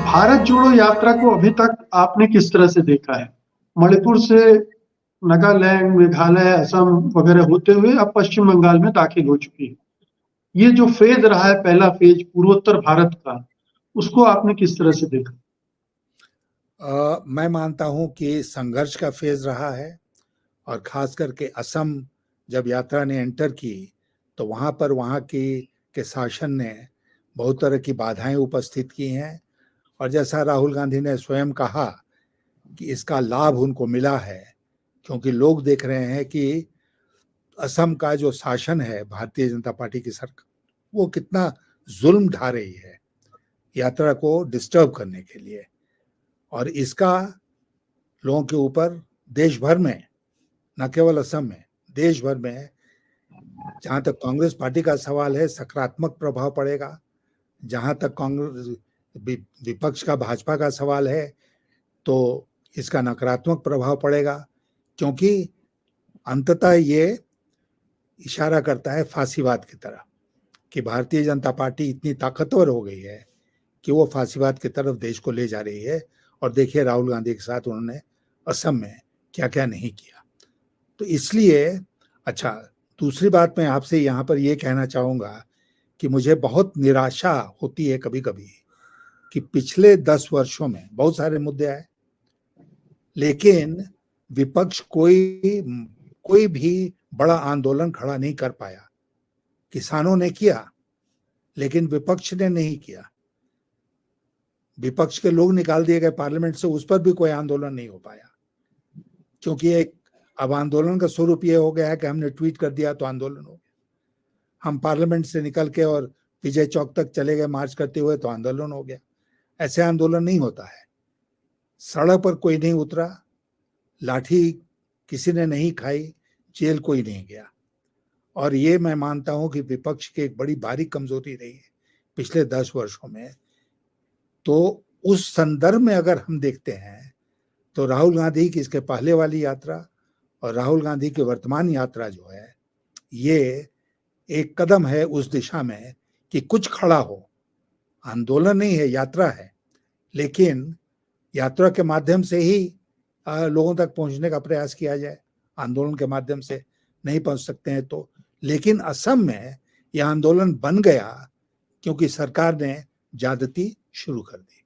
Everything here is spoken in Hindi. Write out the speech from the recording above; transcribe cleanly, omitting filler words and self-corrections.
भारत जोड़ो यात्रा को अभी तक आपने किस तरह से देखा है? मणिपुर से नागालैंड, मेघालय, असम वगैरह होते हुए अब पश्चिम बंगाल में दाखिल हो चुकी है। ये जो फेज रहा है, पहला फेज पूर्वोत्तर भारत का, उसको आपने किस तरह से देखा? मैं मानता हूं कि संघर्ष का फेज रहा है, और खास करके असम जब यात्रा ने एंटर की तो वहां पर वहां की के शासन ने बहुत तरह की बाधाएं उपस्थित की हैं। और जैसा राहुल गांधी ने स्वयं कहा कि इसका लाभ उनको मिला है, क्योंकि लोग देख रहे हैं कि असम का जो शासन है, भारतीय जनता पार्टी की सरकार, वो कितना जुल्म ढा रही है यात्रा को डिस्टर्ब करने के लिए। और इसका लोगों के ऊपर देश भर में, न केवल असम में, देश भर में, जहां तक कांग्रेस पार्टी का सवाल है, सकारात्मक प्रभाव पड़ेगा। जहां तक कांग्रेस विपक्ष का, भाजपा का सवाल है, तो इसका नकारात्मक प्रभाव पड़ेगा, क्योंकि अंततः ये इशारा करता है फांसीवाद की तरफ, कि भारतीय जनता पार्टी इतनी ताकतवर हो गई है कि वो फांसीवाद की तरफ देश को ले जा रही है। और देखिए राहुल गांधी के साथ उन्होंने असम में क्या क्या नहीं किया। तो इसलिए अच्छा, दूसरी बात मैं आपसे यहाँ पर ये कहना चाहूँगा कि मुझे बहुत निराशा होती है कभी कभी कि पिछले 10 वर्षों में बहुत सारे मुद्दे आए, लेकिन विपक्ष कोई भी बड़ा आंदोलन खड़ा नहीं कर पाया। किसानों ने किया, लेकिन विपक्ष ने नहीं किया। विपक्ष के लोग निकाल दिए गए पार्लियामेंट से, उस पर भी कोई आंदोलन नहीं हो पाया, क्योंकि एक अब आंदोलन का स्वरूप ये हो गया है कि हमने ट्वीट कर दिया तो आंदोलन हो गया। हम पार्लियामेंट से निकल के और विजय चौक तक चले गए मार्च करते हुए तो आंदोलन हो गया। ऐसे आंदोलन नहीं होता है। सड़क पर कोई नहीं उतरा, लाठी किसी ने नहीं खाई, जेल कोई नहीं गया। और ये मैं मानता हूं कि विपक्ष की एक बड़ी बारीक कमजोरी रही है पिछले 10 वर्षों में। तो उस संदर्भ में अगर हम देखते हैं तो राहुल गांधी की इसके पहले वाली यात्रा और राहुल गांधी की वर्तमान यात्रा जो है, ये एक कदम है उस दिशा में कि कुछ खड़ा हो। आंदोलन नहीं है, यात्रा है, लेकिन यात्रा के माध्यम से ही लोगों तक पहुंचने का प्रयास किया जाए। आंदोलन के माध्यम से नहीं पहुंच सकते हैं तो। लेकिन असम में यह आंदोलन बन गया क्योंकि सरकार ने ज्यादती शुरू कर दी।